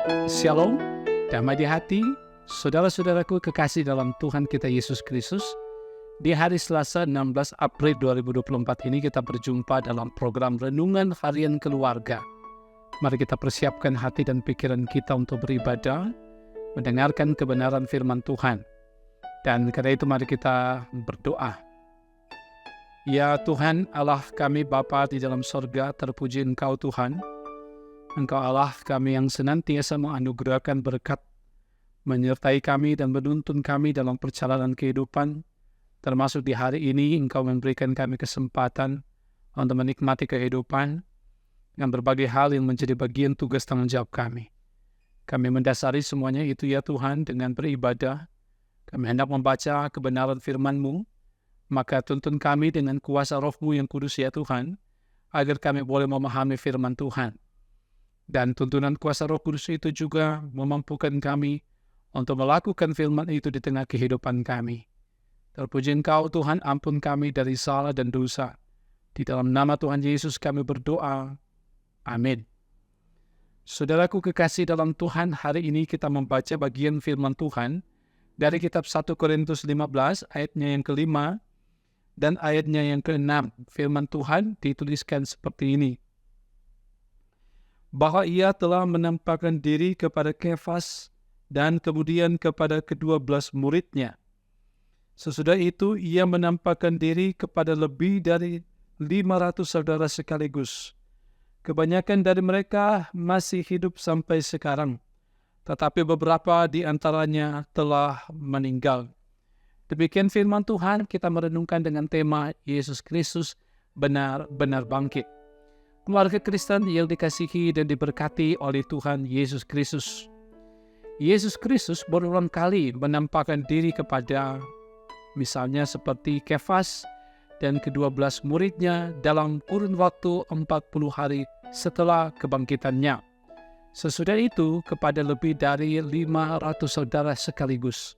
Shalom, damai di hati, saudara-saudaraku kekasih dalam Tuhan kita Yesus Kristus. Di hari Selasa 16 April 2024 ini kita berjumpa dalam program Renungan Harian Keluarga. Mari kita persiapkan hati dan pikiran kita untuk beribadah, mendengarkan kebenaran firman Tuhan. Dan karena itu mari kita berdoa. Ya Tuhan, Allah kami Bapa di dalam sorga, terpuji Engkau Tuhan. Engkau Allah kami yang senantiasa menganugerahkan berkat, menyertai kami dan menuntun kami dalam perjalanan kehidupan, termasuk di hari ini Engkau memberikan kami kesempatan untuk menikmati kehidupan dengan berbagai hal yang menjadi bagian tugas tanggung jawab kami. Kami mendasari semuanya itu ya Tuhan dengan beribadah. Kami hendak membaca kebenaran firman-Mu, maka tuntun kami dengan kuasa Roh-Mu yang kudus ya Tuhan, agar kami boleh memahami firman Tuhan. Dan tuntunan kuasa Roh Kudus itu juga memampukan kami untuk melakukan firman itu di tengah kehidupan kami. Terpuji Engkau Tuhan, ampun kami dari salah dan dosa. Di dalam nama Tuhan Yesus kami berdoa. Amin. Saudaraku kekasih dalam Tuhan, hari ini kita membaca bagian firman Tuhan dari kitab 1 Korintus 15 ayatnya yang ke-5 dan ayatnya yang ke-6. Firman Tuhan dituliskan seperti ini. Bahwa ia telah menampakkan diri kepada Kefas dan kemudian kepada ke-12 muridnya. Sesudah itu ia menampakkan diri kepada lebih dari 500 saudara sekaligus. Kebanyakan dari mereka masih hidup sampai sekarang, tetapi beberapa di antaranya telah meninggal. Demikian firman Tuhan, kita merenungkan dengan tema Yesus Kristus benar-benar bangkit. Keluarga Kristen yang dikasihi dan diberkati oleh Tuhan Yesus Kristus. Yesus Kristus berulang kali menampakkan diri kepada misalnya seperti Kefas dan ke-12 muridnya dalam kurun waktu 40 hari setelah kebangkitannya. Sesudah itu kepada lebih dari 500 saudara sekaligus.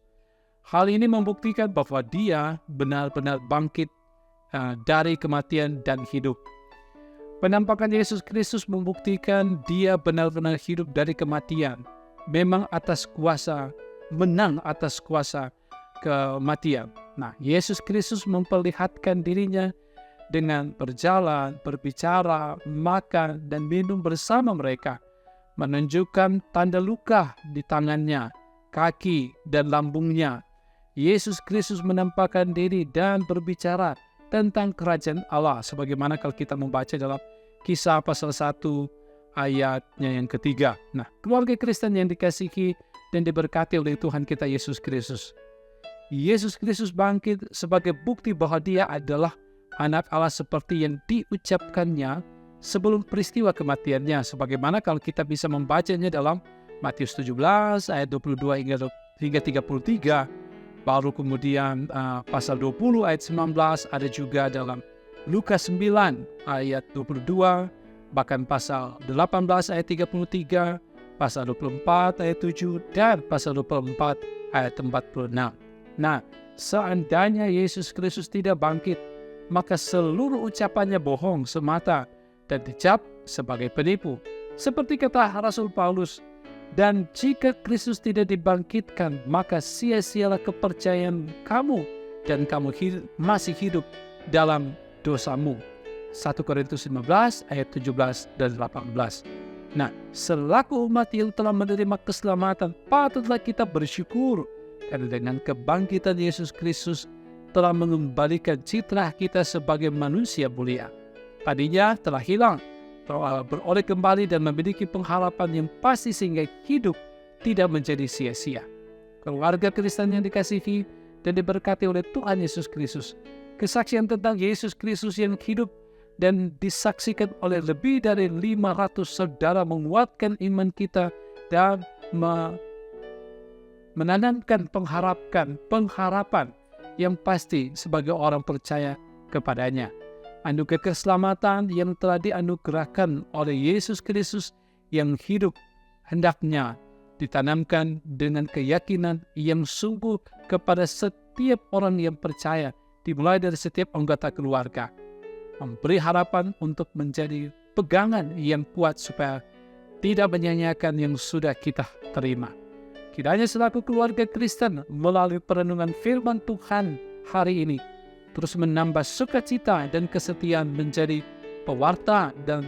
Hal ini membuktikan bahwa dia benar-benar bangkit dari kematian dan hidup. Penampakan Yesus Kristus membuktikan dia benar-benar hidup dari kematian. Memang atas kuasa, menang atas kuasa kematian. Nah, Yesus Kristus memperlihatkan dirinya dengan berjalan, berbicara, makan, dan minum bersama mereka. Menunjukkan tanda luka di tangannya, kaki, dan lambungnya. Yesus Kristus menampakkan diri dan berbicara tentang kerajaan Allah, sebagaimana kalau kita membaca dalam Kisah pasal 1 ayatnya yang ketiga. Nah, keluarga Kristen yang dikasihi dan diberkati oleh Tuhan kita Yesus Kristus. Yesus Kristus bangkit sebagai bukti bahwa dia adalah anak Allah seperti yang diucapkannya sebelum peristiwa kematiannya. Sebagaimana kalau kita bisa membacanya dalam Matius 17 ayat 22 hingga 33. Baru kemudian pasal 20 ayat 19, ada juga dalam Lukas 9 ayat 22, bahkan pasal 18 ayat 33, pasal 24 ayat 7, dan pasal 24 ayat 46. Nah, seandainya Yesus Kristus tidak bangkit, maka seluruh ucapannya bohong semata dan dicap sebagai penipu. Seperti kata Rasul Paulus, dan jika Kristus tidak dibangkitkan, maka sia-sialah kepercayaan kamu dan kamu masih hidup dalam dosamu. 1 Korintus 15 ayat 17 dan 18. Nah, selaku umat yang telah menerima keselamatan, patutlah kita bersyukur karena dengan kebangkitan Yesus Kristus telah mengembalikan citra kita sebagai manusia mulia. Tadinya telah hilang, beroleh kembali dan memiliki pengharapan yang pasti sehingga hidup tidak menjadi sia-sia. Keluarga Kristen yang dikasihi dan diberkati oleh Tuhan Yesus Kristus. Kesaksian tentang Yesus Kristus yang hidup dan disaksikan oleh lebih dari 500 saudara menguatkan iman kita dan menanamkan pengharapan yang pasti sebagai orang percaya kepadanya. Anugerah keselamatan yang telah dianugerahkan oleh Yesus Kristus yang hidup hendaknya ditanamkan dengan keyakinan yang sungguh kepada setiap orang yang percaya, dimulai dari setiap anggota keluarga. Memberi harapan untuk menjadi pegangan yang kuat supaya tidak menyanyiakan yang sudah kita terima. Kiranya selaku keluarga Kristen melalui perenungan firman Tuhan hari ini terus menambah sukacita dan kesetiaan menjadi pewarta dan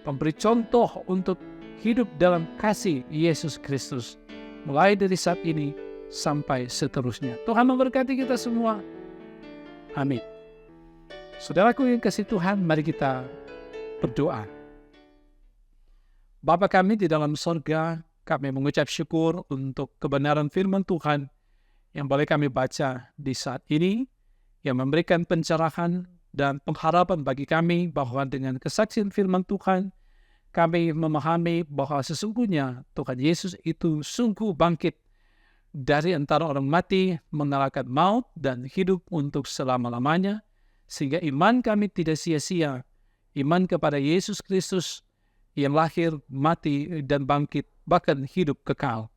pemberi contoh untuk hidup dalam kasih Yesus Kristus. Mulai dari saat ini sampai seterusnya. Tuhan memberkati kita semua. Amin. Saudaraku yang kasih Tuhan, mari kita berdoa. Bapa kami di dalam sorga, kami mengucap syukur untuk kebenaran firman Tuhan yang boleh kami baca di saat ini, yang memberikan pencerahan dan pengharapan bagi kami bahwa dengan kesaksian firman Tuhan, kami memahami bahwa sesungguhnya Tuhan Yesus itu sungguh bangkit dari antara orang mati, mengalahkan maut dan hidup untuk selama-lamanya, sehingga iman kami tidak sia-sia, iman kepada Yesus Kristus yang lahir, mati, dan bangkit, bahkan hidup kekal.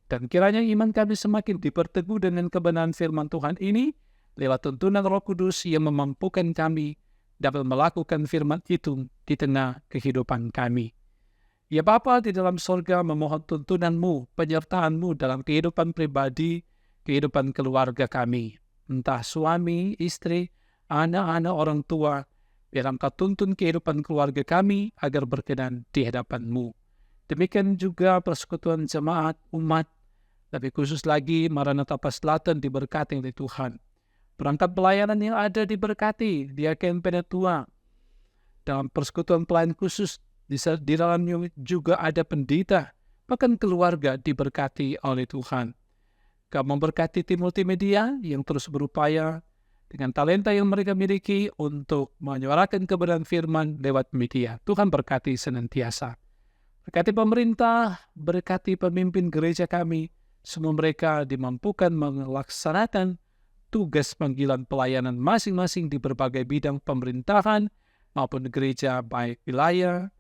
Dan kiranya iman kami semakin diperteguh dengan kebenaran firman Tuhan ini, lewat tuntunan Roh Kudus yang memampukan kami dapat melakukan firman itu di tengah kehidupan kami. Ya Bapa di dalam sorga, memohon tuntunan-Mu, penyertaan-Mu dalam kehidupan pribadi, kehidupan keluarga kami. Entah suami, istri, anak-anak, orang tua, biar Engkau tuntun kehidupan keluarga kami agar berkenan di hadapan-Mu. Demikian juga persekutuan jemaat, umat, tapi khusus lagi Maranatha Selatan diberkati oleh Tuhan. Perangkat pelayanan yang ada diberkati, diaken penetua. Dalam persekutuan pelayan khusus, di dalamnya juga ada pendeta, bahkan keluarga diberkati oleh Tuhan. Kau memberkati tim multimedia yang terus berupaya dengan talenta yang mereka miliki untuk menyuarakan kebenaran firman lewat media. Tuhan berkati senantiasa. Berkati pemerintah, berkati pemimpin gereja kami, semua mereka dimampukan melaksanakan tugas panggilan pelayanan masing-masing di berbagai bidang pemerintahan maupun gereja, baik wilayah,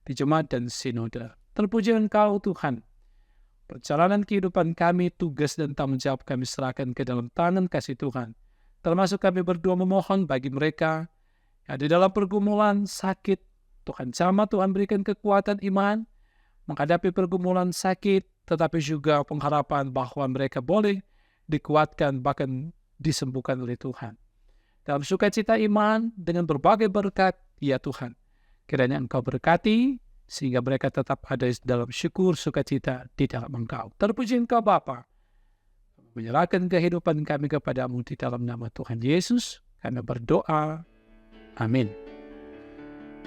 di jemaat dan sinode. Terpuji Engkau Tuhan. Perjalanan kehidupan kami, tugas dan tanggung jawab kami serahkan ke dalam tangan kasih Tuhan. Termasuk kami berdua memohon bagi mereka yang di dalam pergumulan sakit. Tuhan jamah, Tuhan berikan kekuatan iman menghadapi pergumulan sakit, tetapi juga pengharapan bahwa mereka boleh dikuatkan bahkan disembuhkan oleh Tuhan. Dalam sukacita iman dengan berbagai berkat, ya Tuhan, kiranya Engkau berkati sehingga mereka tetap ada dalam syukur sukacita di dalam Engkau. Terpuji Engkau Bapa. Menyerahkan kehidupan kami kepada-Mu di dalam nama Tuhan Yesus, kami berdoa. Amin.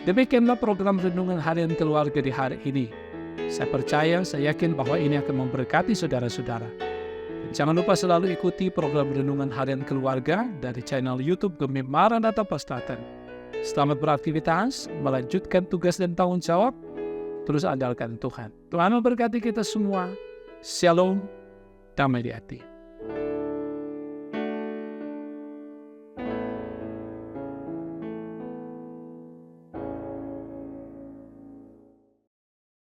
Demikianlah program Renungan Harian Keluarga di hari ini. Saya percaya, saya yakin bahwa ini akan memberkati saudara-saudara. Dan jangan lupa selalu ikuti program Renungan Harian Keluarga dari channel YouTube Gemi Maranatha Selatan. Selamat beraktivitas, melanjutkan tugas dan tanggung jawab, terus andalkan Tuhan. Tuhan memberkati kita semua. Shalom, damai di hati.